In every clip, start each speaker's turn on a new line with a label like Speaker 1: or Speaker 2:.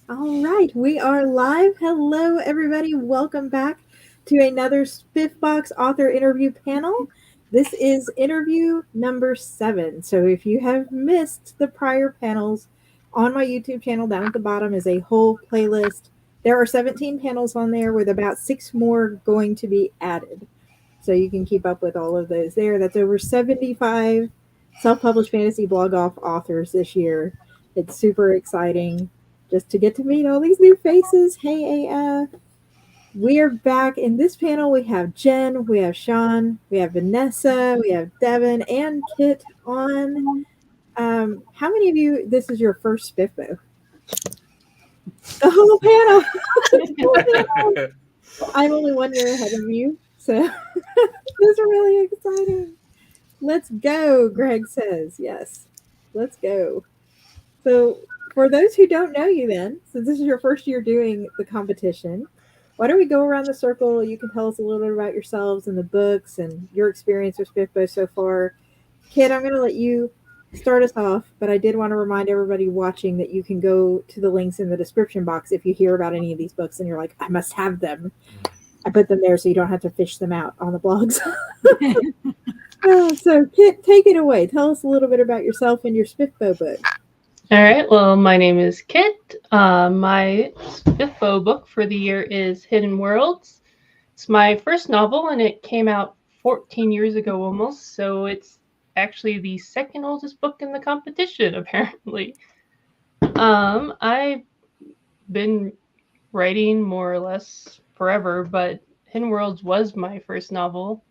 Speaker 1: All right, we are live. Hello, everybody. Welcome back to another SPFBOX author interview panel. This is interview number 7. So if you have missed the prior panels, on my YouTube channel down at the bottom is a whole playlist. There are 17 panels on there with about 6 more going to be added. So you can keep up with all of those there. That's over 75 self-published fantasy blog off authors this year. It's super exciting just to get to meet all these new faces. Hey, AF. We are back in this panel. We have Jen, we have Sean, we have Vanessa, we have Devin, and Kit on. How many of you, this is your first SPFBO? The whole panel. The whole panel. I'm only 1 year ahead of you, so this is really exciting. Let's go, Greg says. Yes, let's go. So, for those who don't know you, then, since this is your first year doing the competition, why don't we go around the circle? You can tell us a little bit about yourselves and the books and your experience with SPFBO so far. Kid, I'm going to let you start us off, but I did want to remind everybody watching that you can go to the links in the description box if you hear about any of these books and you're like, I must have them. I put them there so you don't have to fish them out on the blogs. So, Kit, take it away. Tell us a little bit about yourself and your SPFBO book.
Speaker 2: All right. Well, my name is Kit. My SPFBO book for the year is Hidden Worlds. It's my first novel, and it came out 14 years ago almost. So it's actually the second oldest book in the competition, apparently. I've been writing more or less forever, but Hidden Worlds was my first novel.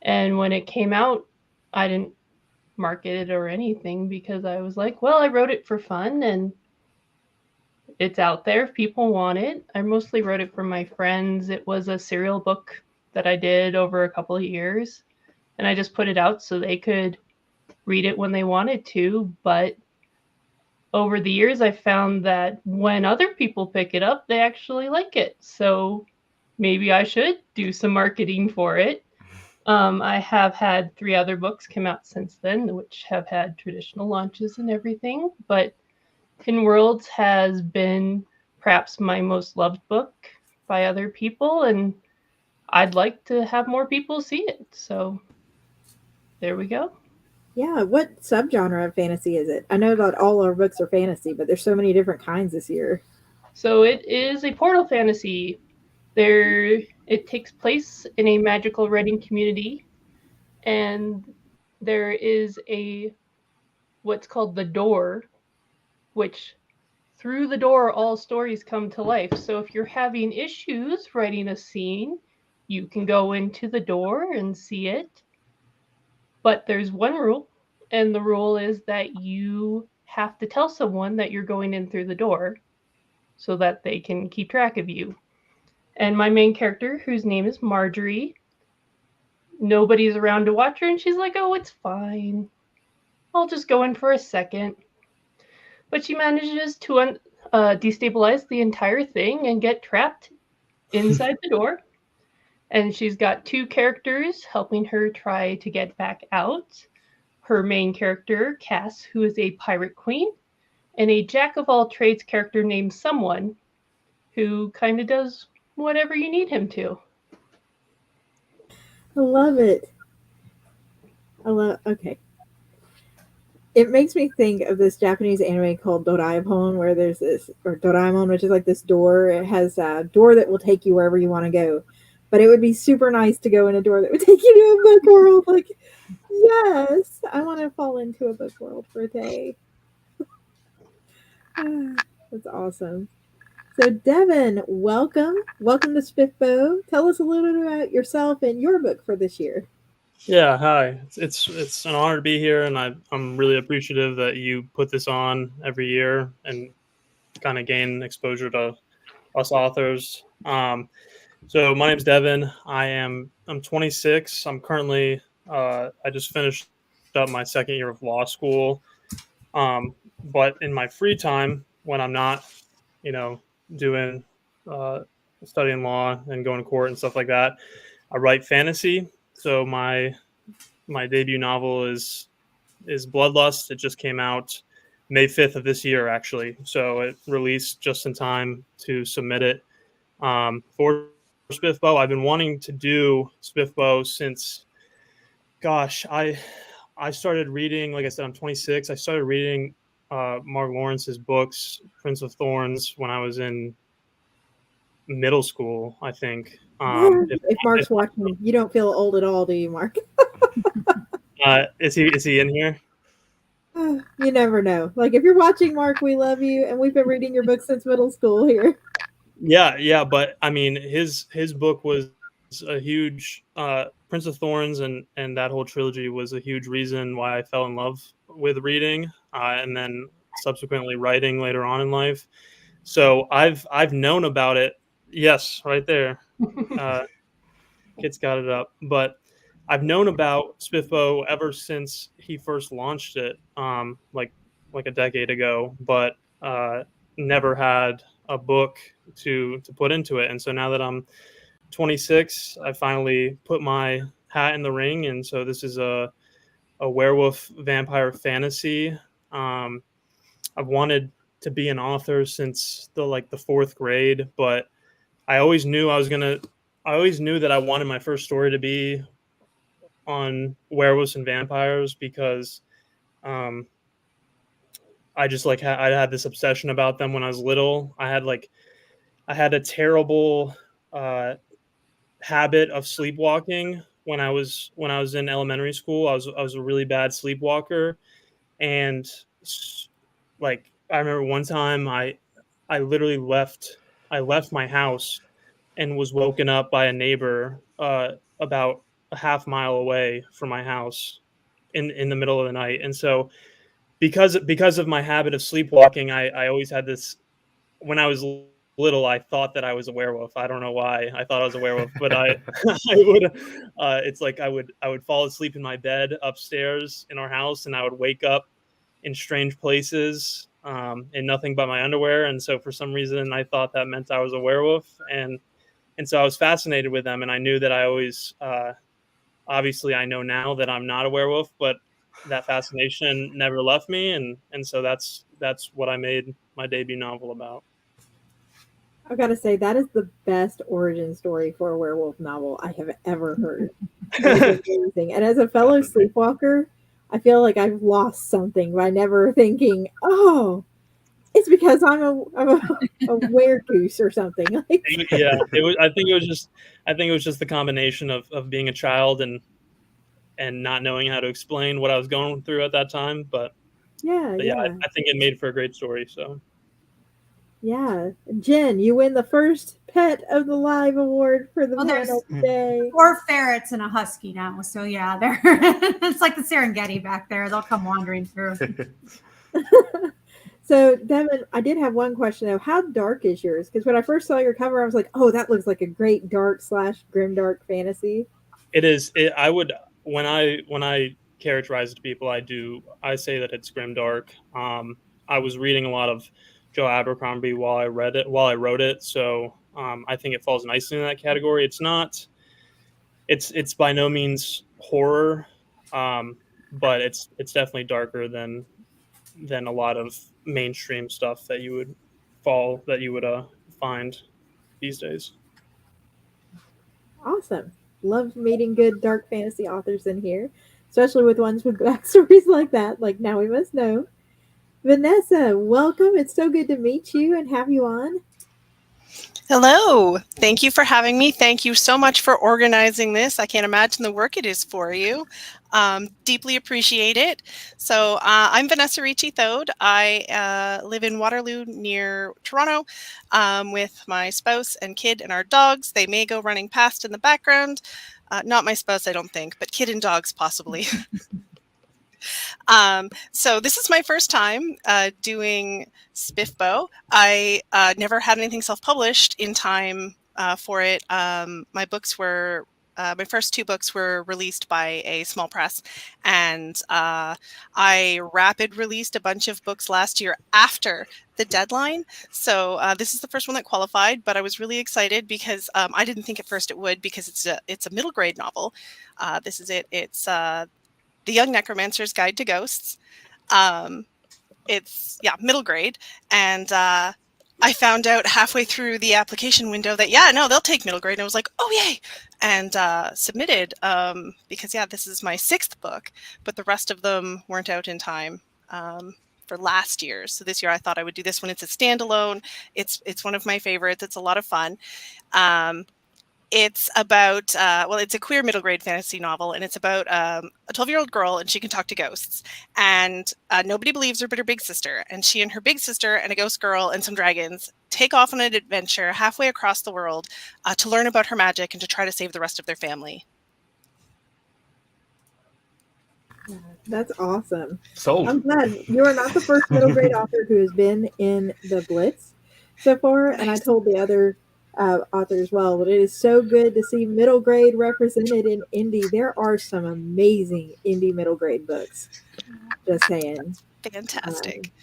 Speaker 2: And when it came out, I didn't market it or anything because I was like, well, I wrote it for fun and it's out there if people want it. I mostly wrote it for my friends. It was a serial book that I did over a couple of years, and I just put it out so they could read it when they wanted to. But over the years, I found that when other people pick it up, they actually like it. So maybe I should do some marketing for it. I have had 3 other books come out since then, which have had traditional launches and everything. But Hidden Worlds has been perhaps my most loved book by other people, and I'd like to have more people see it. So there we go.
Speaker 1: Yeah, what subgenre of fantasy is it? I know that all our books are fantasy, but there's so many different kinds this year.
Speaker 2: So it is a portal fantasy. It takes place in a magical writing community, and there is a what's called the door, which through the door all stories come to life. So if you're having issues writing a scene, you can go into the door and see it. But there's one rule, and the rule is that you have to tell someone that you're going in through the door so that they can keep track of you. And my main character, whose name is Marjorie, nobody's around to watch her, and she's like, oh, it's fine. I'll just go in for a second. But she manages to destabilize the entire thing and get trapped inside the door. And she's got 2 characters helping her try to get back out. Her main character, Cass, who is a pirate queen, and a jack of all trades character named Someone, who kind of does whatever you need him to.
Speaker 1: I love it. Okay. It makes me think of this Japanese anime called Doraemon, where there's this, or Doraemon, which is like this door. It has a door that will take you wherever you want to go. But it would be super nice to go in a door that would take you to a book world. Like, yes, I want to fall into a book world for a day. That's awesome. So, Devin, welcome. Welcome to SPFBO. Tell us a little bit about yourself and your book for this year.
Speaker 3: Yeah, hi. It's an honor to be here, and I'm really appreciative that you put this on every year and kind of gain exposure to us authors. So my name's Devin. I'm 26. I'm currently I just finished up my second year of law school. But in my free time, when I'm not, doing studying law and going to court and stuff like that, I write fantasy. So my debut novel is Bloodlust. It just came out May 5th of this year, actually. So it released just in time to submit it for SPFBO. I've been wanting to do SPFBO since, gosh, I started reading, like I said, I'm 26. I started reading Mark Lawrence's books, Prince of Thorns, when I was in middle school, I think.
Speaker 1: If Mark's watching, you don't feel old at all, do you, Mark?
Speaker 3: Is he in here?
Speaker 1: You never know. Like, if you're watching, Mark, we love you, and we've been reading your book since middle school here.
Speaker 3: Yeah, but I mean, his book was a huge Prince of Thorns, and that whole trilogy was a huge reason why I fell in love with reading, and then subsequently writing later on in life. So I've known about it. Yes, right there. Kit's got it up, but I've known about SPFBO ever since he first launched it, like a decade ago, but never had a book to put into it. And so now that I'm 26, I finally put my hat in the ring, and so this is a werewolf vampire fantasy. I've wanted to be an author since the fourth grade, but I always knew I always knew that I wanted my first story to be on werewolves and vampires because I just I had this obsession about them when I was little. I had a terrible habit of sleepwalking when I was in elementary school. I was a really bad sleepwalker, and like I remember one time I literally left my house and was woken up by a neighbor about a half mile away from my house in the middle of the night. And so because of my habit of sleepwalking, I always had this. When I was little, I thought that I was a werewolf. I don't know why I thought I was a werewolf, but I I would it's like I would fall asleep in my bed upstairs in our house, and I would wake up in strange places in nothing but my underwear. And so for some reason I thought that meant I was a werewolf, and so I was fascinated with them, and I knew that I always obviously I know now that I'm not a werewolf, but that fascination never left me, and so that's what I made my debut novel about.
Speaker 1: I've got to say, that is the best origin story for a werewolf novel I have ever heard. It is amazing. And as a fellow sleepwalker, I feel like I've lost something by never thinking, oh, it's because I'm a weregoose or something. Like,
Speaker 3: Yeah, it was. I think it was just the combination of being a child and not knowing how to explain what I was going through at that time. But
Speaker 1: yeah.
Speaker 3: I think it made for a great story. So
Speaker 1: Yeah. Jen, you win the first Pet of the Live award for the panel today.
Speaker 4: 4 ferrets and a husky now. So yeah, they're it's like the Serengeti back there. They'll come wandering through.
Speaker 1: So, Devin, I did have one question though. How dark is yours? Because when I first saw your cover, I was like, "Oh, that looks like a great dark / grimdark fantasy."
Speaker 3: it is. I would when I characterize it to people, I say that it's grimdark. I was reading a lot of Joe Abercrombie while I wrote it, so I think it falls nicely in that category. It's not. It's by no means horror, but it's definitely darker than a lot of mainstream stuff that you would find these days.
Speaker 1: Awesome. Love meeting good dark fantasy authors in here, especially with ones with backstories like that. Like Now We Must Know. Vanessa, welcome. It's so good to meet you and have you on.
Speaker 5: Hello. Thank you for having me. Thank you so much for organizing this. I can't imagine the work it is for you. Deeply appreciate it. So I'm Vanessa Ricci-Thode. I live in Waterloo near Toronto with my spouse and kid and our dogs. They may go running past in the background. Not my spouse, I don't think, but kid and dogs possibly. So this is my first time doing SPFBO. I never had anything self-published in time for it. My first 2 books were released by a small press, and I rapid released a bunch of books last year after the deadline. So this is the first one that qualified, but I was really excited because I didn't think at first it would, because it's a middle grade novel. This is it. It's The Young Necromancer's Guide to Ghosts. it's middle grade, and I found out halfway through the application window that they'll take middle grade, and I was like, oh yay, and submitted because this is my 6th book, but the rest of them weren't out in time for last year. So this year I thought I would do this one. It's a standalone. It's one of my favorites. It's a lot of fun. It's about, it's a queer middle grade fantasy novel, and it's about a 12-year-old girl, and she can talk to ghosts. And nobody believes her but her big sister. And she and her big sister and a ghost girl and some dragons take off on an adventure halfway across the world to learn about her magic and to try to save the rest of their family.
Speaker 1: That's awesome.
Speaker 6: Sold.
Speaker 1: I'm glad you are not the first middle grade author who has been in the Blitz so far, and I told the other author as well, but it is so good to see middle grade represented in indie. There are some amazing indie middle grade books. Just saying.
Speaker 5: Fantastic.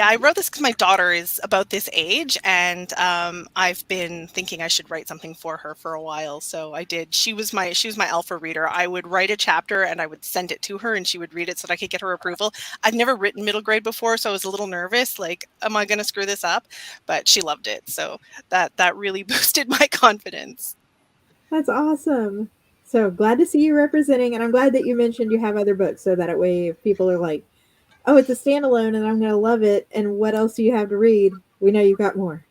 Speaker 5: I wrote this because my daughter is about this age, and I've been thinking I should write something for her for a while. So I did. She was my alpha reader. I would write a chapter and I would send it to her, and she would read it so that I could get her approval. I'd never written middle grade before, so I was a little nervous. Like, am I going to screw this up? But she loved it, so that really boosted my confidence.
Speaker 1: That's awesome. So glad to see you representing, and I'm glad that you mentioned you have other books, so that way if people are like, oh, it's a standalone and I'm going to love it, and what else do you have to read? We know you've got more.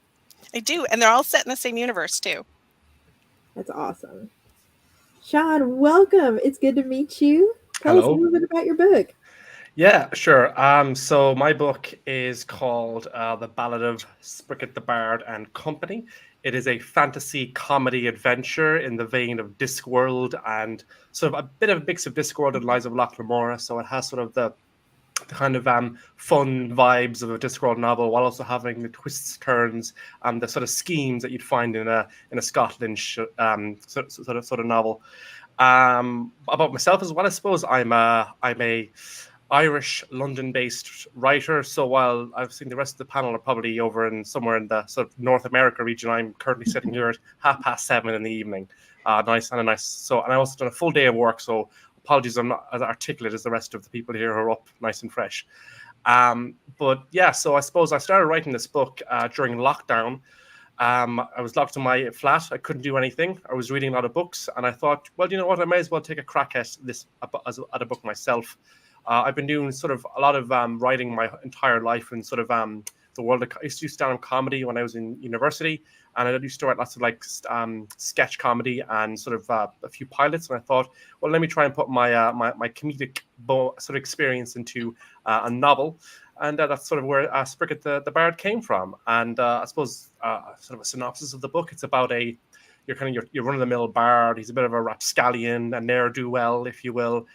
Speaker 5: I do, and they're all set in the same universe, too.
Speaker 1: That's awesome. Sean, welcome. It's good to meet you. Tell us a little bit about your book.
Speaker 6: Yeah, sure. So my book is called The Ballad of Spricket the Bard and Company. It is a fantasy comedy adventure in the vein of Discworld, and sort of a bit of a mix of Discworld and Lies of Loch Lamora. So it has sort of the kind of fun vibes of a Discworld novel, while also having the twists, turns, and the sort of schemes that you'd find in a Scotland sort of novel. About myself as well, I suppose I'm a Irish London-based writer. So while I've seen the rest of the panel are probably over in somewhere in the sort of North America region, I'm currently sitting here at 7:30 in the evening. Nice. And I also done a full day of work, so apologies I'm not as articulate as the rest of the people here who are up nice and fresh. But yeah, so I suppose I started writing this book during lockdown. I was locked in my flat. I couldn't do anything. I was reading a lot of books, and I thought, well, you know what? I may as well take a crack at this at a book myself. I've been doing sort of a lot of writing my entire life in sort of the world. I used to do stand-up comedy when I was in university, and I used to write lots of like sketch comedy and sort of a few pilots. And I thought, well, let me try and put my my comedic sort of experience into a novel. And that's sort of where Spricket the Bard came from. And I suppose sort of a synopsis of the book. It's about your run-of-the-mill bard. He's a bit of a rapscallion, a ne'er-do-well, if you will.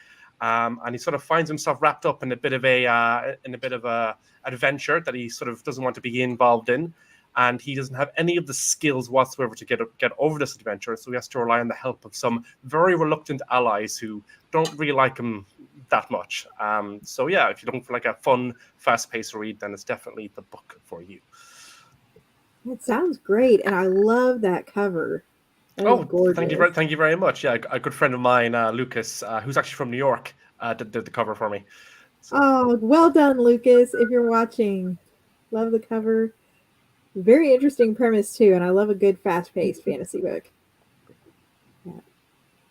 Speaker 6: And he sort of finds himself wrapped up in a bit of a adventure that he sort of doesn't want to be involved in, and he doesn't have any of the skills whatsoever to get over this adventure. So he has to rely on the help of some very reluctant allies who don't really like him that much. So yeah, if you're looking for like a fun, fast-paced read, then it's definitely the book for you.
Speaker 1: That sounds great, and I love that cover.
Speaker 6: Thank you very much. Yeah, a good friend of mine, Lucas, who's actually from New York, did the cover for me. So.
Speaker 1: Oh, well done, Lucas, if you're watching. Love the cover. Very interesting premise, too, and I love a good fast-paced fantasy book. Yeah.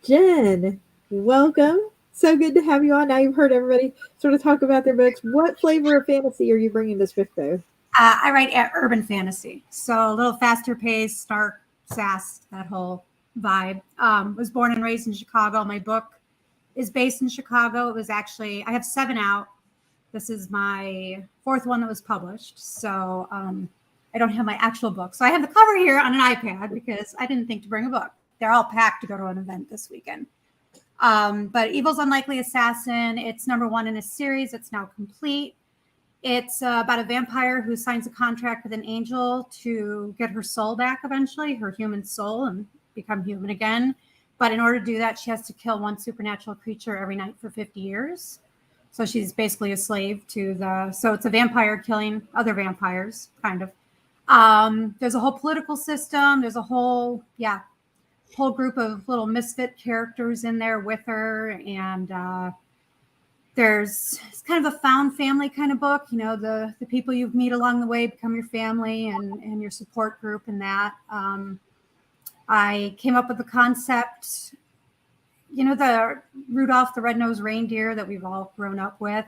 Speaker 1: Jen, welcome. So good to have you on. Now you've heard everybody sort of talk about their books. What flavor of fantasy are you bringing to SPFBO?
Speaker 4: I write urban fantasy, so a little faster paced, dark, sass, that whole vibe. Was born and raised in Chicago. My book is based in Chicago. It was actually, I have 7 out. This is my 4th one that was published. So I don't have my actual book. So I have the cover here on an iPad because I didn't think to bring a book. They're all packed to go to an event this weekend. But Evil's Unlikely Assassin, it's #1 in a series. It's now complete. It's about a vampire who signs a contract with an angel to get her soul back eventually, her human soul, and become human again. But in order to do that, she has to kill one supernatural creature every night for 50 years. So she's basically a slave to so it's a vampire killing other vampires, kind of. There's a whole political system. There's a whole group of little misfit characters in there with her. And it's kind of a found family kind of book. You know, the people you meet along the way become your family and your support group and that. I came up with the concept, you know, the Rudolph the Red-Nosed Reindeer that we've all grown up with.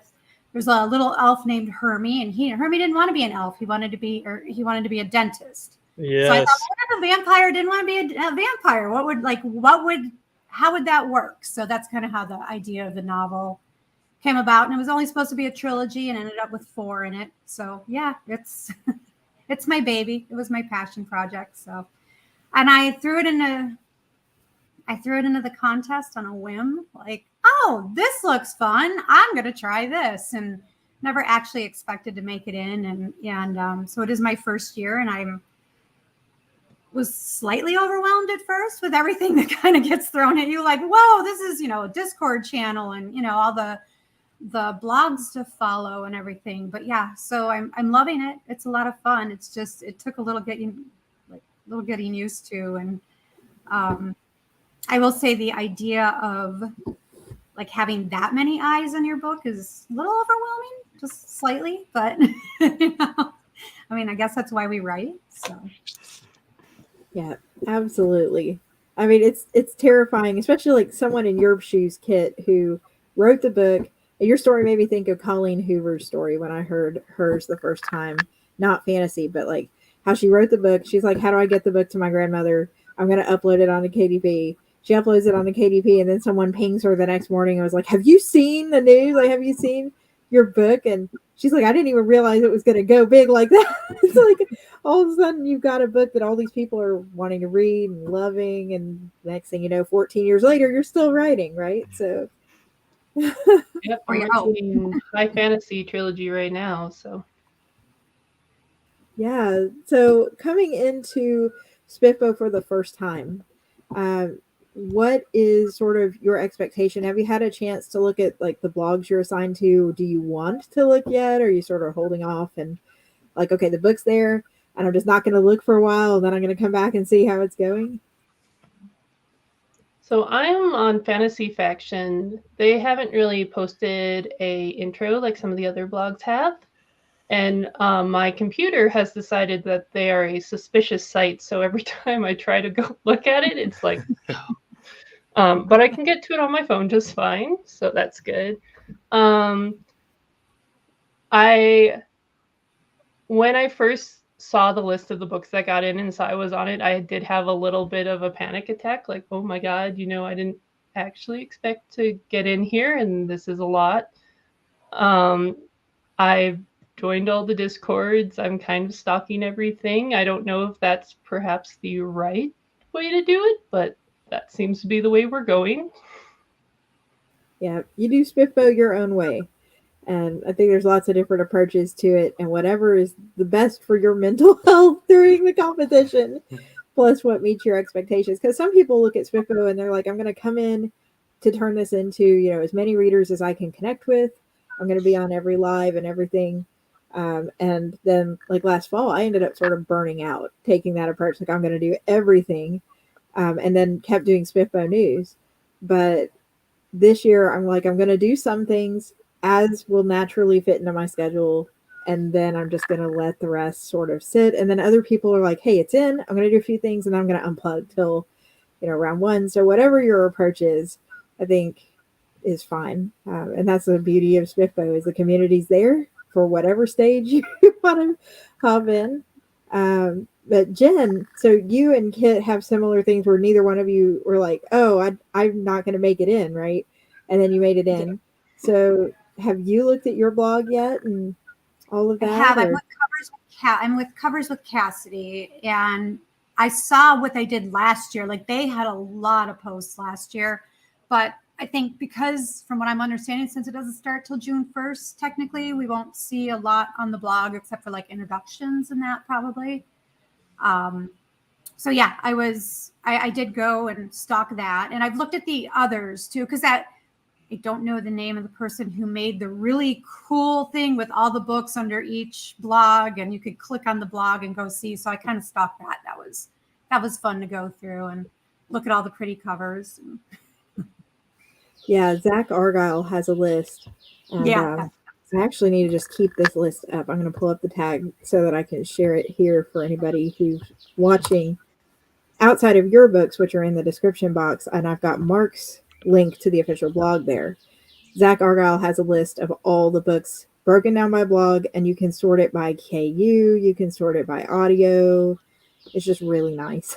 Speaker 4: There's a little elf named Hermie, and Hermie didn't want to be an elf. He wanted to be a dentist.
Speaker 3: Yes.
Speaker 4: So I thought, what if a vampire didn't want to be a vampire? How would that work? So that's kind of how the idea of the novel came about. And it was only supposed to be a trilogy and ended up with 4 in it. So yeah, it's my baby. It was my passion project. So, and I threw it into the contest on a whim, like, oh, this looks fun. I'm going to try this, and never actually expected to make it in. And so it is my first year, and I was slightly overwhelmed at first with everything that kind of gets thrown at you. Like, whoa, this is, you know, a Discord channel and, you know, all the blogs to follow and everything. But yeah, so I'm loving it. It's a lot of fun. It's just, it took a little getting used to. And, I will say the idea of like having that many eyes on your book is a little overwhelming, just slightly, but you know, I mean, I guess that's why we write. So
Speaker 1: Yeah, absolutely. I mean, it's terrifying, especially like someone in your shoes, Kit, who wrote the book. Your story made me think of Colleen Hoover's story when I heard hers the first time. Not fantasy, but like how she wrote the book. She's like, how do I get the book to my grandmother? I'm going to upload it onto KDP. She uploads it on the KDP, and then someone pings her the next morning and was like, have you seen the news? Like, have you seen your book? And she's like, I didn't even realize it was going to go big like that. It's like all of a sudden you've got a book that all these people are wanting to read and loving, and next thing you know, 14 years later, you're still writing, right? So
Speaker 2: Yep, I'm reading high fantasy trilogy right now, so.
Speaker 1: Yeah, so coming into SPFBO for the first time, what is sort of your expectation? Have you had a chance to look at like the blogs you're assigned to? Do you want to look yet? Or are you sort of holding off and like, okay, the book's there and I'm just not going to look for a while and then I'm going to come back and see how it's going?
Speaker 2: So I'm on Fantasy Faction. They haven't really posted a intro like some of the other blogs have. And my computer has decided that they are a suspicious site. So every time I try to go look at it, it's like, no. But I can get to it on my phone just fine. So that's good. When I first saw the list of the books that got in and saw I was on it, I did have a little bit of a panic attack. Like, oh my God, you know, I didn't actually expect to get in here. And this is a lot. I've joined all the Discords. I'm kind of stalking everything. I don't know if that's perhaps the right way to do it, but that seems to be the way we're going.
Speaker 1: Yeah, you do SPFBO your own way. And I think there's lots of different approaches to it, and whatever is the best for your mental health during the competition, plus what meets your expectations. Because some people look at SPFBO and they're like, I'm going to come in to turn this into, you know, as many readers as I can connect with. I'm going to be on every live and everything. And then like last fall, I ended up sort of burning out, taking that approach. Like I'm going to do everything. And then kept doing SPFBO news. But this year I'm like, I'm going to do some things as will naturally fit into my schedule. And then I'm just going to let the rest sort of sit. And then other people are like, hey, it's in, I'm going to do a few things and then I'm going to unplug till, you know, round 1. So whatever your approach is, I think is fine. And that's the beauty of SPFBO is the community's there for whatever stage you want to hop in. But Jen, so you and Kit have similar things where neither one of you were like, oh, I'm not going to make it in, right? And then you made it in. So have you looked at your blog yet and all of that?
Speaker 4: I have. I'm with Covers with Cassidy, and I saw what they did last year. Like they had a lot of posts last year, but I think because from what I'm understanding, since it doesn't start till June 1st, technically, we won't see a lot on the blog except for like introductions and that probably. So yeah, I did go and stalk that, and I've looked at the others too, because I don't know the name of the person who made the really cool thing with all the books under each blog, and you could click on the blog and go see. So I kind of stalked that. That was fun to go through and look at all the pretty covers.
Speaker 1: Yeah, Zach Argyle has a list, And
Speaker 4: Yeah.
Speaker 1: so I actually need to just keep this list up. I'm going to pull up the tag so that I can share it here for anybody who's watching outside of your books, which are in the description box. And I've got Mark's link to the official blog there. Zach Argyle has a list of all the books broken down by blog, and you can sort it by KU, you can sort it by audio. It's just really nice.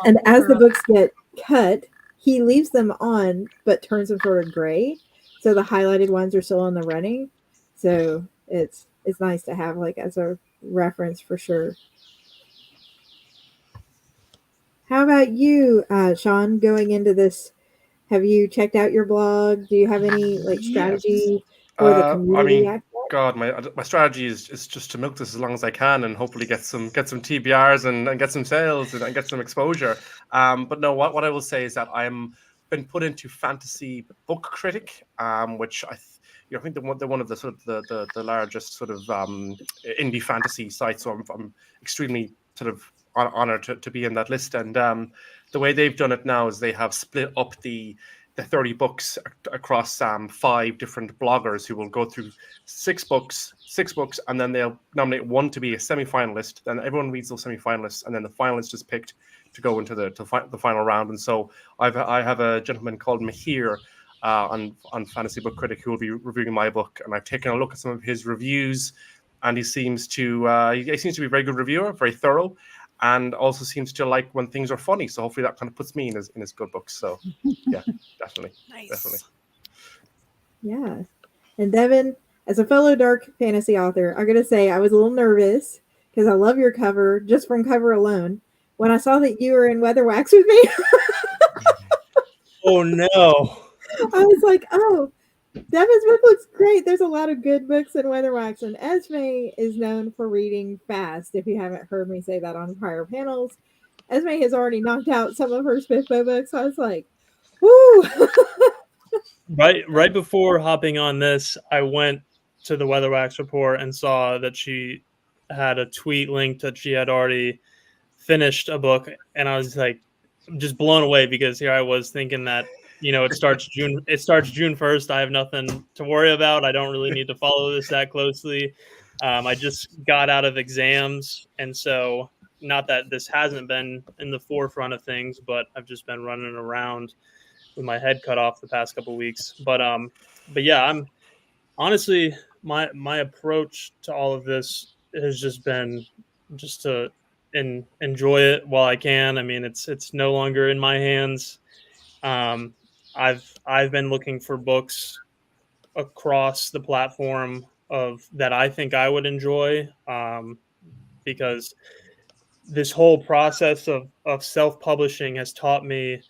Speaker 1: And as the books get cut, he leaves them on but turns them sort of gray, so the highlighted ones are still in the running. So it's nice to have like as a reference for sure. How about you, Sean, going into this? Have you checked out your blog? Do you have any like strategy for the community aspect?
Speaker 6: God, my strategy is just to milk this as long as I can and hopefully get some TBRs and get some sales and get some exposure. But no, what I will say is that I'm been put into Fantasy Book Critic, which I think they're one of the sort of the largest sort of indie fantasy sites. So I'm extremely sort of honored to be in that list. And the way they've done it now is they have split up the 30 books across 5 different bloggers who will go through 6 books, and then they'll nominate one to be a semi-finalist. Then everyone reads those semi-finalists, and then the finalist is picked to go into the final round. And so I have a gentleman called Mahir on Fantasy Book Critic who will be reviewing my book, and I've taken a look at some of his reviews, and he seems to be a very good reviewer, very thorough, and also seems to like when things are funny. So hopefully that kind of puts me in his good books. So yeah, definitely.
Speaker 5: Nice.
Speaker 6: Definitely.
Speaker 1: Yeah. And Devin, as a fellow dark fantasy author, I'm going to say I was a little nervous because I love your cover just from cover alone. When I saw that you were in Weatherwax with me,
Speaker 3: Oh no.
Speaker 1: I was like, oh, Devin's book looks great. There's a lot of good books in Weatherwax, and Esme is known for reading fast. If you haven't heard me say that on prior panels, Esme has already knocked out some of her SPFBO books. So I was like, woo!
Speaker 3: Right before hopping on this, I went to the Weatherwax report and saw that she had a tweet linked that she had already finished a book, and I was like just blown away because here I was thinking that it starts June 1st. I have nothing to worry about. I don't really need to follow this that closely. I just got out of exams, and so not that this hasn't been in the forefront of things, but I've just been running around with my head cut off the past couple of weeks. But yeah, I'm honestly my approach to all of this has just been just to enjoy it while I can. I mean, it's no longer in my hands. I've been looking for books across the platform that I think I would enjoy, because this whole process of self-publishing has taught me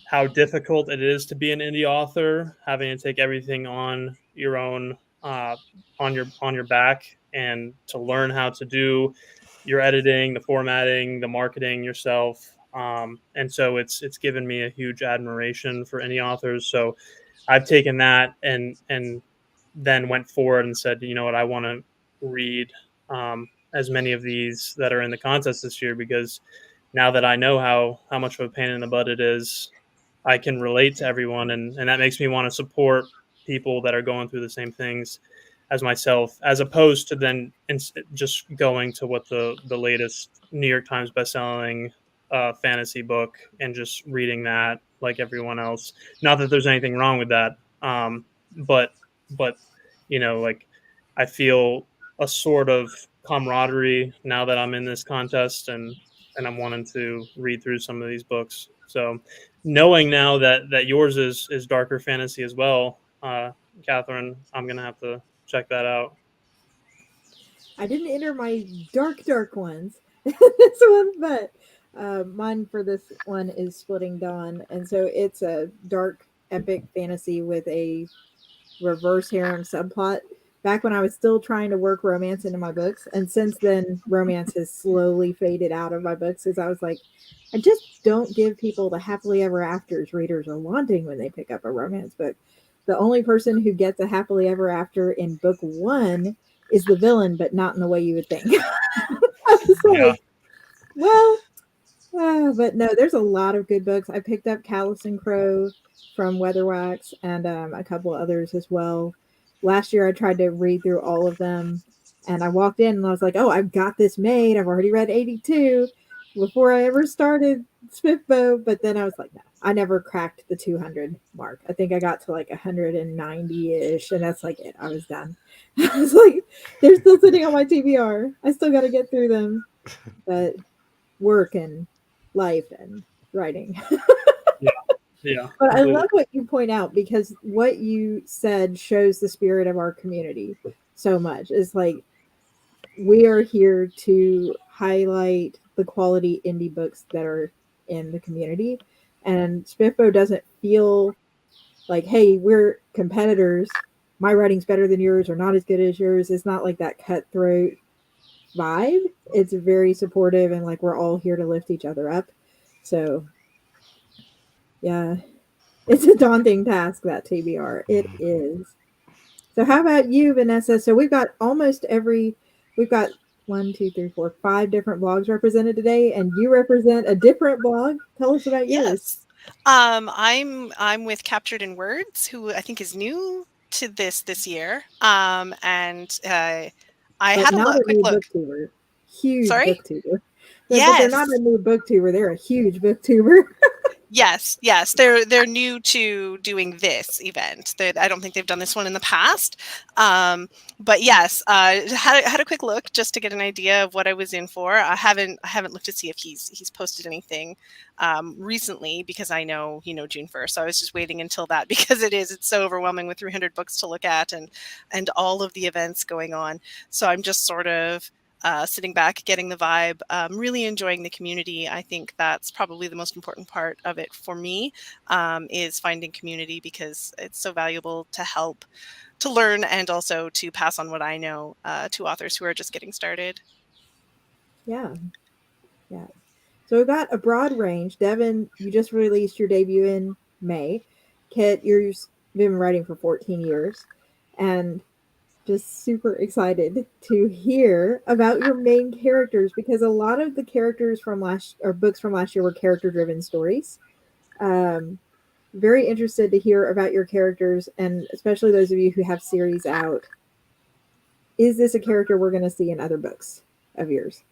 Speaker 3: how difficult it is to be an indie author, having to take everything on your own, on your back, and to learn how to do your editing, the formatting, the marketing yourself. And so it's given me a huge admiration for indie authors. So I've taken that and then went forward and said, you know what, I want to read as many of these that are in the contest this year, because now that I know how much of a pain in the butt it is, I can relate to everyone, and that makes me want to support people that are going through the same things as myself, as opposed to then just going to what the latest New York Times bestselling fantasy book and just reading that like everyone else. Not that there's anything wrong with that, but like I feel a sort of camaraderie now that I'm in this contest, and I'm wanting to read through some of these books. So knowing now that yours is darker fantasy as well, Katherine, I'm gonna have to check that out.
Speaker 1: I didn't enter my dark ones this one, but mine for this one is Splitting Dawn, and so it's a dark epic fantasy with a reverse harem subplot. Back when I was still trying to work romance into my books, and since then romance has slowly faded out of my books, because I was like, I just don't give people the happily ever afters readers are wanting when they pick up a romance book. The only person who gets a happily ever after in book 1 is the villain, but not in the way you would think. I was like, well, But no, there's a lot of good books. I picked up Callus and Crow from Weatherwax and a couple others as well. Last year, I tried to read through all of them, and I walked in and I was like, "Oh, I've got this made. I've already read 82 before I ever started SPFBO." But then I was like, "No, I never cracked the 200 mark. I think I got to like 190-ish, and that's like it. I was done. I was like, they're still sitting on my TBR. I still got to get through them, but work and life and writing."
Speaker 3: Yeah.
Speaker 1: But I
Speaker 3: completely.
Speaker 1: love what you point out because what you said shows the spirit of our community so much. It's like we are here to highlight the quality indie books that are in the community. And SPFBO doesn't feel like, hey, we're competitors. My writing's better than yours or not as good as yours. It's not like that cutthroat vibe. It's very supportive and like we're all here to lift each other up. So, yeah, it's a daunting task, that TBR. It is. So how about you, Vanessa? So we've got we've got 5 different blogs represented today, and you represent a different blog. Tell us about yours.
Speaker 5: Yes. I'm with Captured in Words, who I think is new to this year. And I
Speaker 1: But
Speaker 5: had a
Speaker 1: not a
Speaker 5: quick
Speaker 1: new
Speaker 5: look.
Speaker 1: booktuber. Huge
Speaker 5: Sorry?
Speaker 1: booktuber. But they're not
Speaker 5: Yes.
Speaker 1: a new booktuber. They're a huge booktuber.
Speaker 5: Yes, they're new to doing this event. That I don't think they've done this one in the past. But yes, had a quick look just to get an idea of what I was in for. I haven't looked to see if he's posted anything recently, because I know June 1st. So I was just waiting until that because it's so overwhelming with 300 books to look at and all of the events going on. So I'm just sort of sitting back, getting the vibe, really enjoying the community. I think that's probably the most important part of it for me, is finding community, because it's so valuable to help, to learn, and also to pass on what I know to authors who are just getting started.
Speaker 1: Yeah. Yeah. So we've got a broad range. Devin, you just released your debut in May. Kit, you've been writing for 14 years. And just super excited to hear about your main characters, because a lot of the characters from books from last year were character driven stories. Um, very interested to hear about your characters, and especially those of you who have series out. Is this a character we're going to see in other books of yours?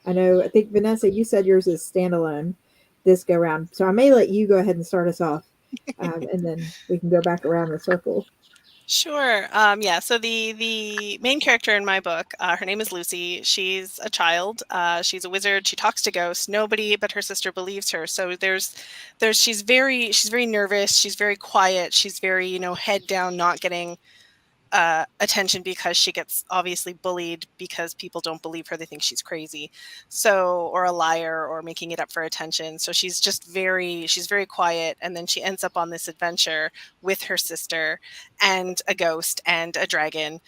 Speaker 1: I think Vanessa, you said yours is standalone this go round, so I may let you go ahead and start us off, and then we can go back around the circle.
Speaker 5: Sure. Yeah. So the main character in my book, her name is Lucy. She's a child. She's a wizard. She talks to ghosts. Nobody but her sister believes her. So she's very nervous. She's very quiet. She's very head down, not getting attention, because she gets obviously bullied because people don't believe her. They think she's crazy, or a liar, or making it up for attention. So she's very quiet. And then she ends up on this adventure with her sister and a ghost and a dragon,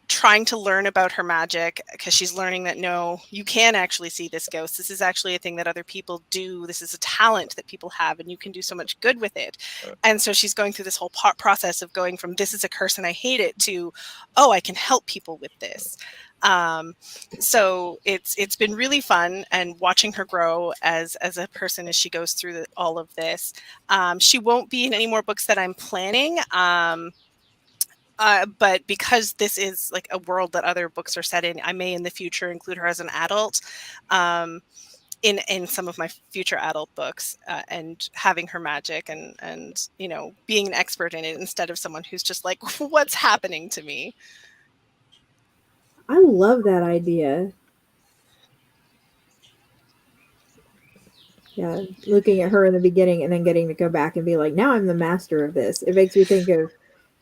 Speaker 5: trying to learn about her magic, because she's learning that no, you can actually see this ghost. This is actually a thing that other people do. This is a talent that people have, and you can do so much good with it. And so she's going through this whole process of going from this is a curse and I hate it to, oh, I can help people with this. So it's been really fun, and watching her grow as a person as she goes through all of this. She won't be in any more books that I'm planning. But because this is like a world that other books are set in, I may in the future include her as an adult in some of my future adult books, and having her magic and being an expert in it, instead of someone who's just like, what's happening to me?
Speaker 1: I love that idea. Yeah, looking at her in the beginning and then getting to go back and be like, now I'm the master of this. It makes me think of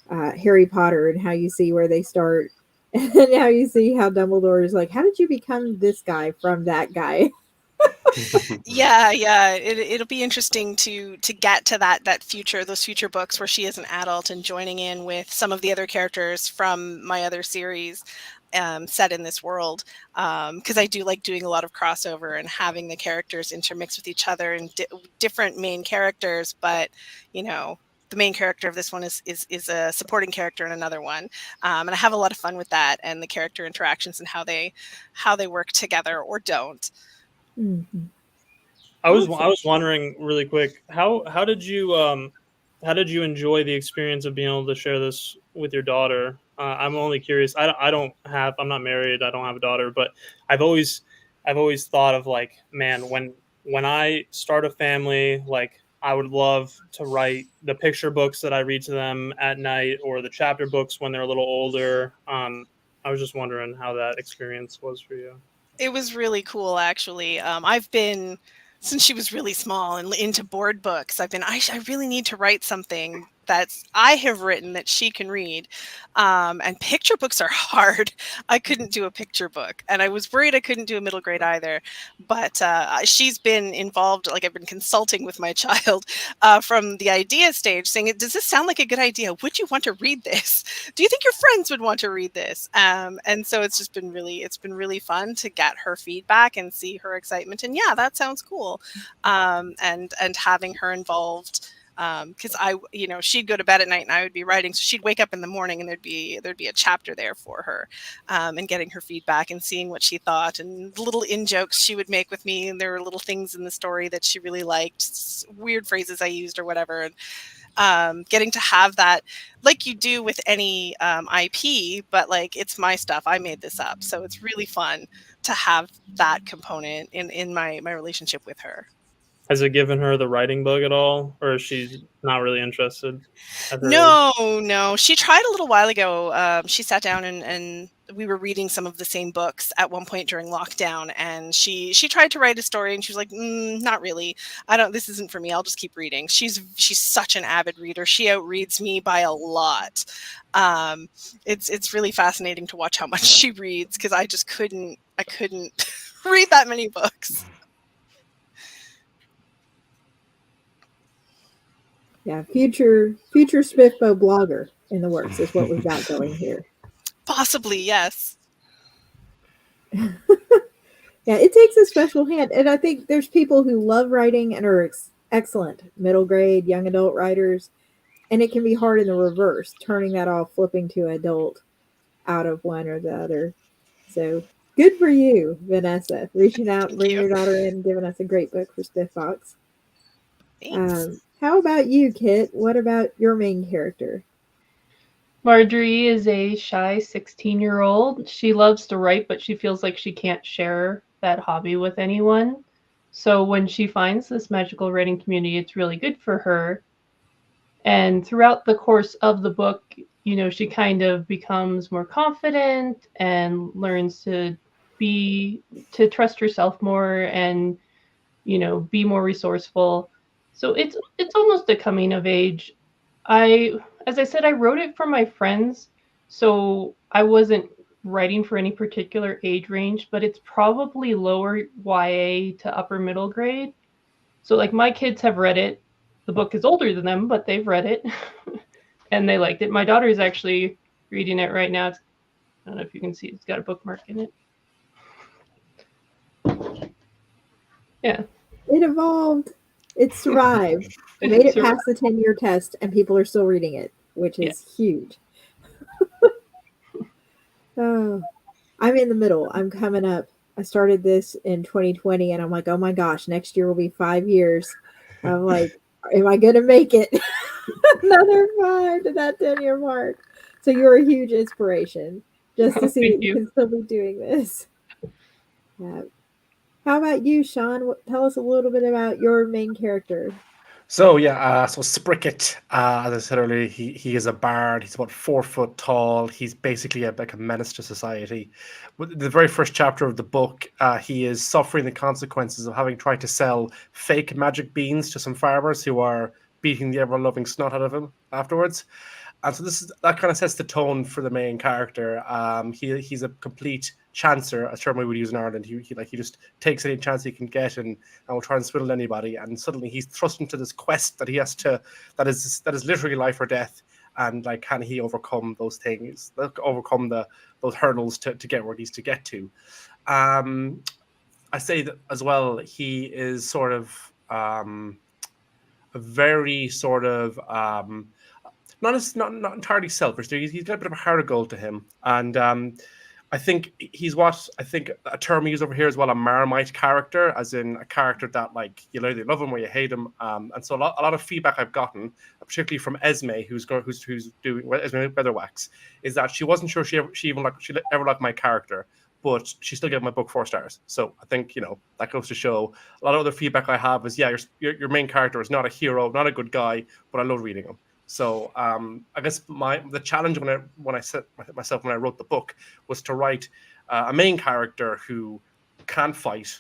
Speaker 1: Harry Potter and how you see where they start, and how you see how Dumbledore is like, how did you become this guy from that guy?
Speaker 5: Yeah, it'll be interesting to get to those future books where she is an adult and joining in with some of the other characters from my other series, set in this world, because I do like doing a lot of crossover and having the characters intermix with each other, and different main characters, but the main character of this one is a supporting character in another one, and I have a lot of fun with that, and the character interactions and how they work together or don't.
Speaker 1: Mm-hmm.
Speaker 3: I was
Speaker 1: Awesome.
Speaker 3: wondering really quick, how did you enjoy the experience of being able to share this with your daughter? I'm only curious. I'm not married. I don't have a daughter, but I've always thought of like, man, when I start a family, like I would love to write the picture books that I read to them at night, or the chapter books when they're a little older. I was just wondering how that experience was for you.
Speaker 5: It was really cool, actually. I've been, since she was really small and into board books, I really need to write something that's I have written that she can read. And picture books are hard. I couldn't do a picture book, and I was worried I couldn't do a middle grade either. But she's been involved, like I've been consulting with my child from the idea stage, saying, "Does this sound like a good idea? Would you want to read this? Do you think your friends would want to read this?" And so it's been really fun to get her feedback and see her excitement. And yeah, that sounds cool. And having her involved, because she'd go to bed at night and I would be writing, so she'd wake up in the morning and there'd be a chapter there for her, and getting her feedback and seeing what she thought, and the little in jokes she would make with me, and there were little things in the story that she really liked, weird phrases I used or whatever. And getting to have that, like you do with any IP, but like it's my stuff, I made this up, so it's really fun to have that component in my relationship with her.
Speaker 3: Has it given her the writing bug at all, or is she not really interested at her age?
Speaker 5: No, she tried a little while ago. She sat down and we were reading some of the same books at one point during lockdown, and she tried to write a story, and she was like, not really, this isn't for me, I'll just keep reading. She's such an avid reader. She outreads me by a lot. It's really fascinating to watch how much she reads, because I couldn't read that many books.
Speaker 1: Yeah, future SPFBO blogger in the works is what we've got going here.
Speaker 5: Possibly, yes.
Speaker 1: Yeah, it takes a special hand, and I think there's people who love writing and are excellent middle grade, young adult writers, and it can be hard in the reverse, turning that off, flipping to adult out of one or the other. So good for you, Vanessa, reaching out, bringing your daughter in, giving us a great book for SPFBOX.
Speaker 5: Thanks.
Speaker 1: How about you, Kit? What about your main character?
Speaker 2: Marjorie is a shy 16-year-old. She loves to write, but she feels like she can't share that hobby with anyone. So when she finds this magical writing community, it's really good for her. And throughout the course of the book, she kind of becomes more confident and learns to trust herself more, and be more resourceful. So it's almost a coming of age. As I said, I wrote it for my friends, so I wasn't writing for any particular age range, but it's probably lower YA to upper middle grade. So like my kids have read it. The book is older than them, but they've read it and they liked it. My daughter is actually reading it right now. I don't know if you can see, it's got a bookmark in it. Yeah.
Speaker 1: It evolved. It survived. Made it past the 10-year test, and people are still reading it, which is huge. Oh, I'm in the middle. I'm coming up. I started this in 2020, and I'm like, oh my gosh, next year will be 5 years. I'm like, am I going to make it? Another 5 to that 10-year mark. So you're a huge inspiration just to see that you can still be doing this. Yeah. How about you, Sean? Tell us a little bit about your main character.
Speaker 6: So yeah, so Spricket, as I said earlier, he is a bard. He's about 4 foot tall. He's basically like a menace to society. The very first chapter of the book, he is suffering the consequences of having tried to sell fake magic beans to some farmers who are beating the ever-loving snot out of him afterwards. And so that kind of sets the tone for the main character. He's a complete chancer, a term we would use in Ireland. He just takes any chance he can get and will try and swindle anybody. And suddenly he's thrust into this quest that he has to, that is literally life or death. And like, can he overcome those things, overcome those hurdles to get where he needs to get to? I say that as well. He is sort of a very sort of not entirely selfish. He's got a bit of a heart of gold to him, and I think he's what I think a term we use over here as well, a Marmite character, as in a character that like you either love him or you hate him. And so a lot of feedback I've gotten, particularly from Esme, who's doing Esme Weatherwax, is that she wasn't sure she ever liked my character, but she still gave my book 4 stars. So I think that goes to show. A lot of other feedback I have is your main character is not a hero, not a good guy, but I love reading him. So I guess the challenge when I set myself when I wrote the book was to write a main character who can fight,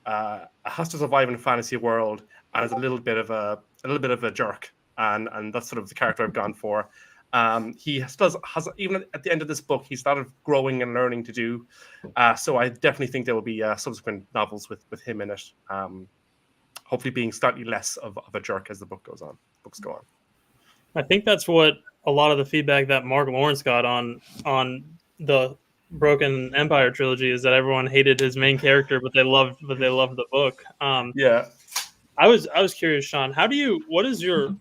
Speaker 6: has to survive in a fantasy world, and is a little bit of a jerk, and that's sort of the character I've gone for. He has even at the end of this book, he's started growing and learning to do. So I definitely think there will be subsequent novels with him in it. Hopefully, being slightly less of a jerk as the books go on.
Speaker 3: I think that's what a lot of the feedback that Mark Lawrence got on the Broken Empire trilogy is that everyone hated his main character, but they loved the book.
Speaker 6: Yeah,
Speaker 3: I was curious, Sean. What is your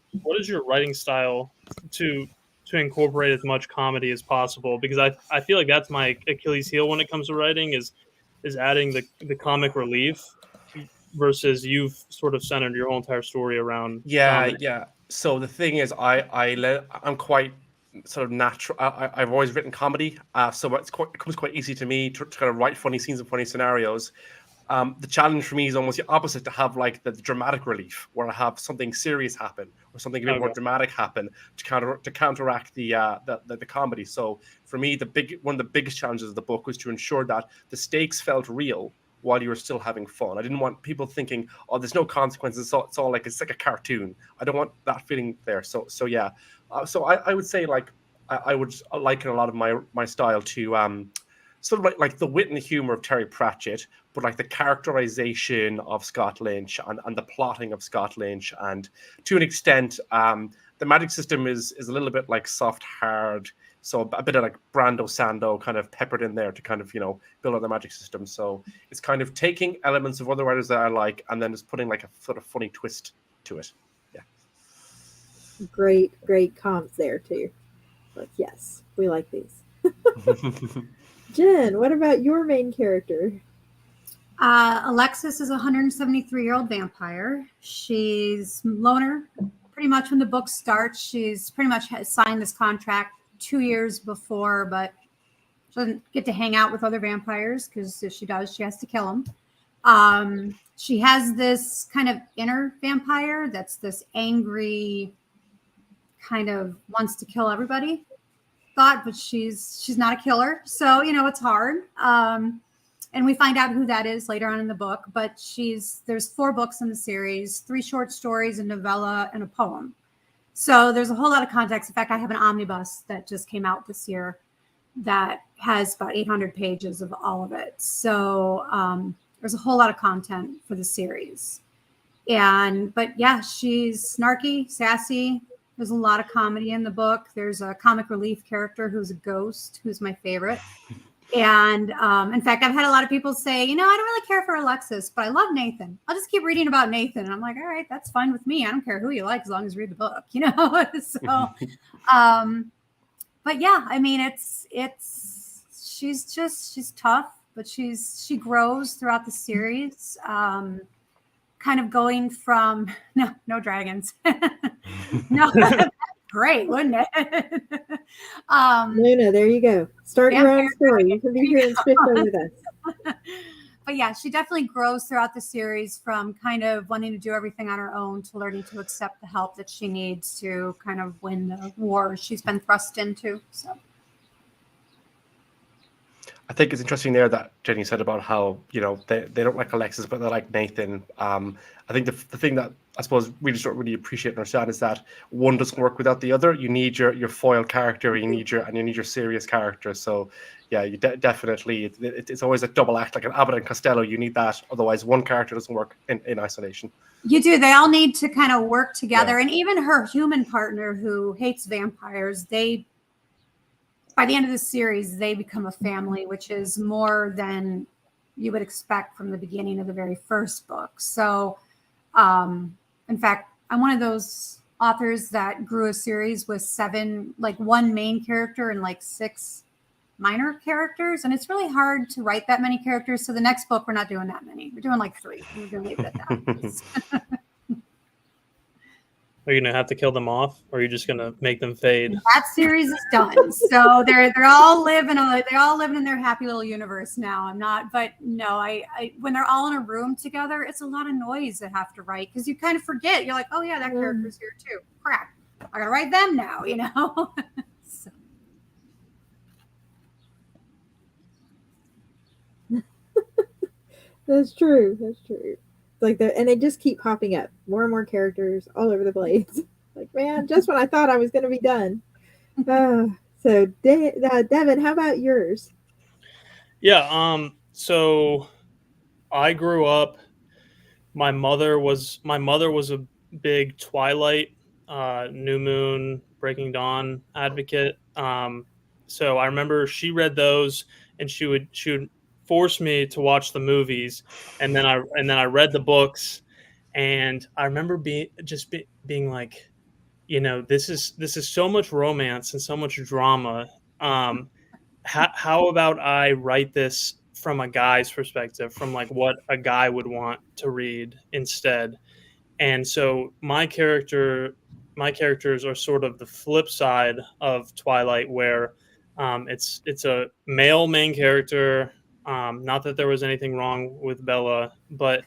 Speaker 3: writing style to incorporate as much comedy as possible? Because I feel like that's my Achilles heel when it comes to writing is adding the comic relief versus you've sort of centered your whole entire story around comedy.
Speaker 6: Yeah. So the thing is, I'm quite sort of natural. I've always written comedy, so it comes quite easy to me to kind of write funny scenes and funny scenarios. The challenge for me is almost the opposite, to have like the dramatic relief, where I have something serious happen or something a bit more dramatic happen to counteract the comedy. So for me, one of the biggest challenges of the book was to ensure that the stakes felt real while you were still having fun. I didn't want people thinking, "Oh, there's no consequences. It's all like a cartoon." I don't want that feeling there. So yeah. So I would say like I would liken a lot of my style to sort of like the wit and the humor of Terry Pratchett, but like the characterization of Scott Lynch and the plotting of Scott Lynch, and to an extent, the magic system is a little bit like soft hard. So a bit of like Brando Sando kind of peppered in there to kind of build on the magic system. So it's kind of taking elements of other writers that I like and then just putting like a sort of funny twist to it. Yeah.
Speaker 1: Great comps there too. But yes, we like these. Jen, what about your main character?
Speaker 4: Alexis is a 173-year-old vampire. She's loner. Pretty much when the book starts, she's pretty much signed this contract 2 years before, but she doesn't get to hang out with other vampires because if she does, she has to kill them. She has this kind of inner vampire that's this angry, kind of wants to kill everybody thought, but she's not a killer. So, it's hard. And we find out who that is later on in the book, but there's 4 books in the series, 3 short stories, a novella, and a poem. So there's a whole lot of context. In fact, I have an omnibus that just came out this year that has about 800 pages of all of it. So there's a whole lot of content for the series. But yeah, she's snarky, sassy. There's a lot of comedy in the book. There's a comic relief character who's a ghost, who's my favorite. And in fact, I've had a lot of people say, I don't really care for Alexis, but I love Nathan. I'll just keep reading about Nathan. And I'm like, all right, that's fine with me. I don't care who you like as long as you read the book, So, but yeah, I mean, she's tough, but she grows throughout the series. Kind of going from no dragons. No, great, wouldn't it?
Speaker 1: Luna, there you go. Start your own story. You can be here and spit with us.
Speaker 4: But yeah, she definitely grows throughout the series from kind of wanting to do everything on her own to learning to accept the help that she needs to kind of win the war she's been thrust into. So
Speaker 6: I think it's interesting there that Jenny said about how they don't like Alexis, but they like Nathan. I think the thing that I suppose we just don't really appreciate and understand is that one doesn't work without the other. You need your foil character, you need your serious character. So yeah, you definitely it's always a double act, like an Abbott and Costello. You need that, otherwise one character doesn't work in isolation.
Speaker 4: You do. They all need to kind of work together, yeah. And even her human partner who hates vampires, by the end of the series, they become a family, which is more than you would expect from the beginning of the very first book. So, in fact, I'm one of those authors that grew a series with 7, like one main character and like 6 minor characters, and it's really hard to write that many characters. So the next book, we're not doing that many. We're doing like 3. We're going to leave it at that.
Speaker 3: Are you gonna have to kill them off, or are you just gonna make them fade?
Speaker 4: That series is done. So they're all living in their happy little universe now. I'm not, but no, I when they're all in a room together, it's a lot of noise that have to write because you kind of forget. You're like, oh yeah, that character's here too. Crap, I gotta write them now. You know. So.
Speaker 1: That's true. That's true. Like and they just keep popping up, more and more characters all over the place. Like, man, just when I thought I was going to be done. So, Devin, how about yours?
Speaker 3: Yeah. So I grew up. My mother was a big Twilight, New Moon, Breaking Dawn advocate. So I remember she read those, and she would force me to watch the movies, and then I read the books, and I remember being like, you know, this is so much romance and so much drama. How about I write this from a guy's perspective, from like what a guy would want to read instead? And so my characters are sort of the flip side of Twilight, where it's a male main character. Not that there was anything wrong with Bella, but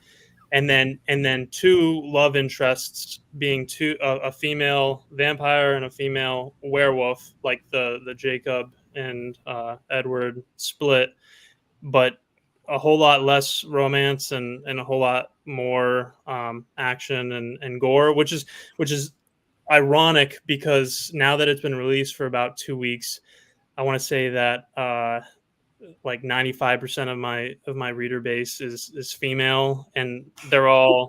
Speaker 3: and then 2 love interests, being a female vampire and a female werewolf, like the Jacob and Edward split, but a whole lot less romance and a whole lot more action and gore, which is ironic because now that it's been released for about 2 weeks, I want to say that like 95% of my reader base is female, and they're all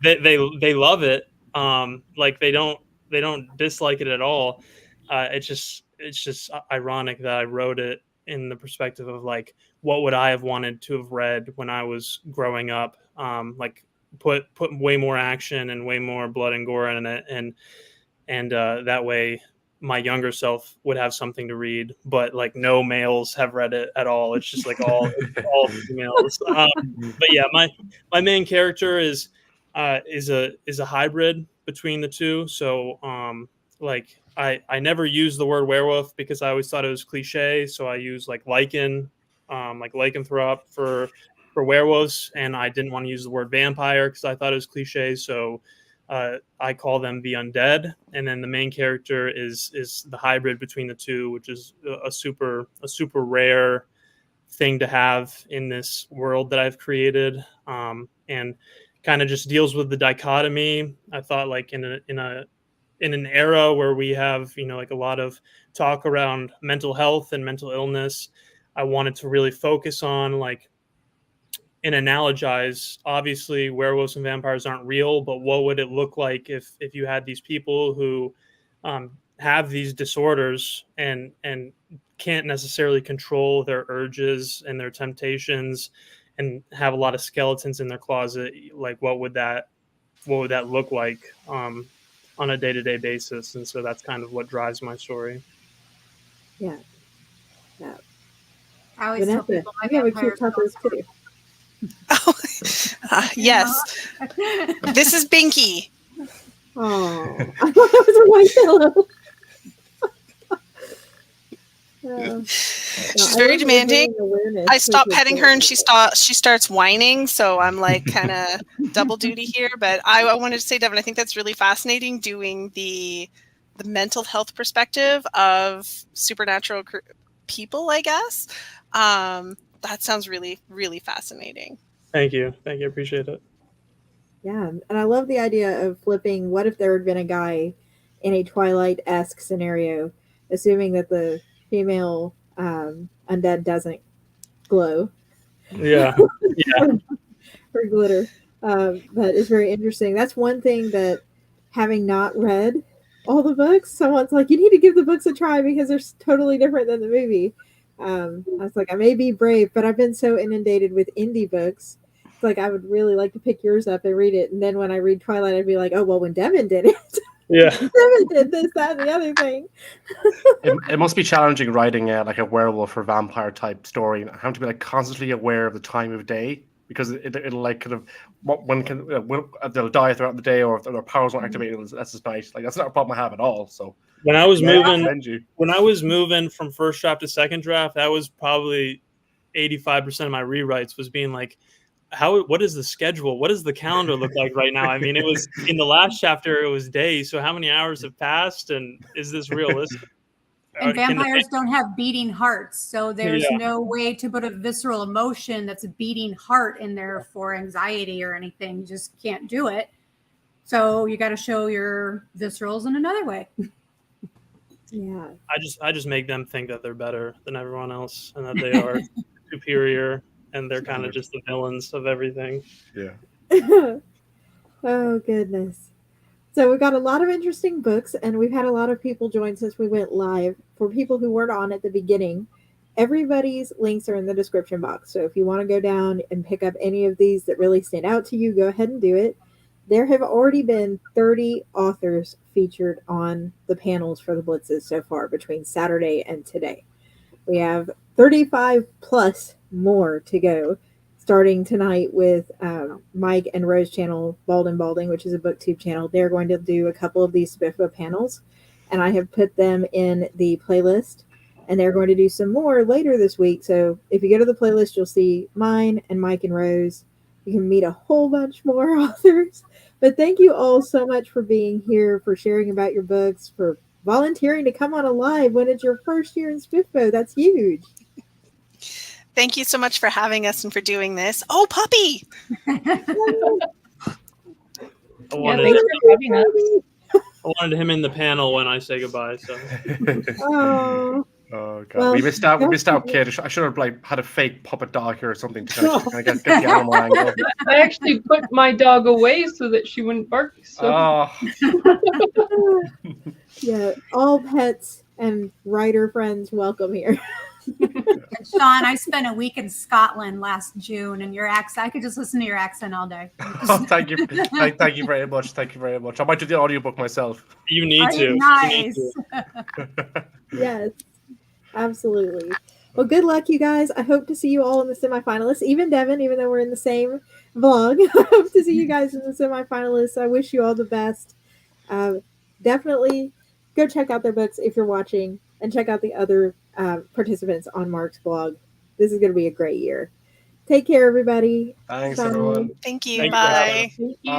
Speaker 3: they love it. Like they don't dislike it at all. It's just ironic that I wrote it in the perspective of like, what would I have wanted to have read when I was growing up? Like put way more action and way more blood and gore in it, and that way my younger self would have something to read, but like no males have read it at all. It's just like all females. But yeah, my main character is a hybrid between the two. So like I never use the word werewolf because I always thought it was cliche. So I use like lichen, like lycanthrope for werewolves, and I didn't want to use the word vampire because I thought it was cliche. So I call them the undead, and then the main character is the hybrid between the two, which is a super rare thing to have in this world that I've created, and kind of just deals with the dichotomy. I thought like in an era where we have, you know, like a lot of talk around mental health and mental illness, I wanted to really focus on like and analogize. Obviously werewolves and vampires aren't real, but what would it look like if you had these people who have these disorders and can't necessarily control their urges and their temptations and have a lot of skeletons in their closet? Like what would that look like on a day-to-day basis? And so that's kind of what drives my story.
Speaker 1: Yeah.
Speaker 4: I always tell people
Speaker 1: you have a cute puppers too.
Speaker 5: Oh, yes. This is Binky.
Speaker 1: Oh, I thought that was a white pillow.
Speaker 5: She's very demanding. I stop petting her and she starts whining. So I'm like kind of double duty here. But I wanted to say, Devin, I think that's really fascinating, doing the mental health perspective of supernatural people, I guess. That sounds really, really fascinating.
Speaker 3: Thank you. I appreciate it.
Speaker 1: Yeah, and I love the idea of flipping. What if there had been a guy in a Twilight-esque scenario, assuming that the female undead doesn't glow?
Speaker 3: Yeah.
Speaker 1: or glitter. But it's very interesting. That's one thing that, having not read all the books, someone's like, you need to give the books a try because they're totally different than the movie. I was like, I may be brave, but I've been so inundated with indie books. It's like I would really like to pick yours up and read it. And then when I read Twilight, I'd be like, oh, well, when Devin did it,
Speaker 3: Yeah.
Speaker 1: Devin did this, that, and the other thing.
Speaker 6: It must be challenging writing like a werewolf or vampire type story and having to be like constantly aware of the time of day, because it'll like kind of when can they'll die throughout the day, or if their powers won't activate, that's just nice. Like that's not a problem I have at all. So
Speaker 3: When I was moving,
Speaker 6: commend you.
Speaker 3: when I was moving from first draft to second draft, that was probably 85% of my rewrites was being like, what is the schedule? What does the calendar look like right now? I mean, it was in the last chapter, it was days. So how many hours have passed, and is this realistic?
Speaker 4: And vampires don't have beating hearts, so there's no way to put a visceral emotion that's a beating heart in there for anxiety or anything. You just can't do it. So you got to show your viscerals in another way.
Speaker 1: Yeah.
Speaker 3: I just make them think that they're better than everyone else and that they are superior, and they're kind of just the villains of everything.
Speaker 6: Yeah.
Speaker 1: Oh, goodness. So we've got a lot of interesting books, and we've had a lot of people join since we went live. For people who weren't on at the beginning, everybody's links are in the description box. So if you want to go down and pick up any of these that really stand out to you, go ahead and do it. There have already been 30 authors featured on the panels for the Blitzes so far between Saturday and today. We have 35 plus more to go, starting tonight with Mike and Rose channel, Bald and Balding, which is a booktube channel. They're going to do a couple of these SPFBO panels, and I have put them in the playlist, and they're going to do some more later this week. So if you go to the playlist, you'll see mine and Mike and Rose. You can meet a whole bunch more authors. But thank you all so much for being here, for sharing about your books, for volunteering to come on a live when it's your first year in SPFBO. That's huge.
Speaker 5: Thank you so much for having us and for doing this. Oh, puppy!
Speaker 3: I wanted him in the panel when I say goodbye. So.
Speaker 6: Oh god, well, we missed out, kid. I should have like had a fake puppet dog here or something to kind of get the animal angle.
Speaker 2: I actually put my dog away so that she wouldn't bark. So.
Speaker 1: Yeah, all pets and writer friends welcome here.
Speaker 4: Sean, I spent a week in Scotland last June, and your accent, I could just listen to your accent all day.
Speaker 6: Oh, thank you. Thank you very much. Thank you very much. I might do the audiobook myself.
Speaker 3: You need to.
Speaker 4: Nice.
Speaker 3: You need
Speaker 1: to. Yes, absolutely. Well, good luck, you guys. I hope to see you all in the semifinalists. Even Devin, even though we're in the same vlog, I hope to see you guys in the semifinalists. I wish you all the best. Definitely go check out their books if you're watching, and check out the other participants on Mark's blog. This is going to be a great year. Take care, everybody.
Speaker 6: Thanks,
Speaker 1: Bye.
Speaker 6: everyone.
Speaker 5: Thank you. Bye.
Speaker 2: Thank you.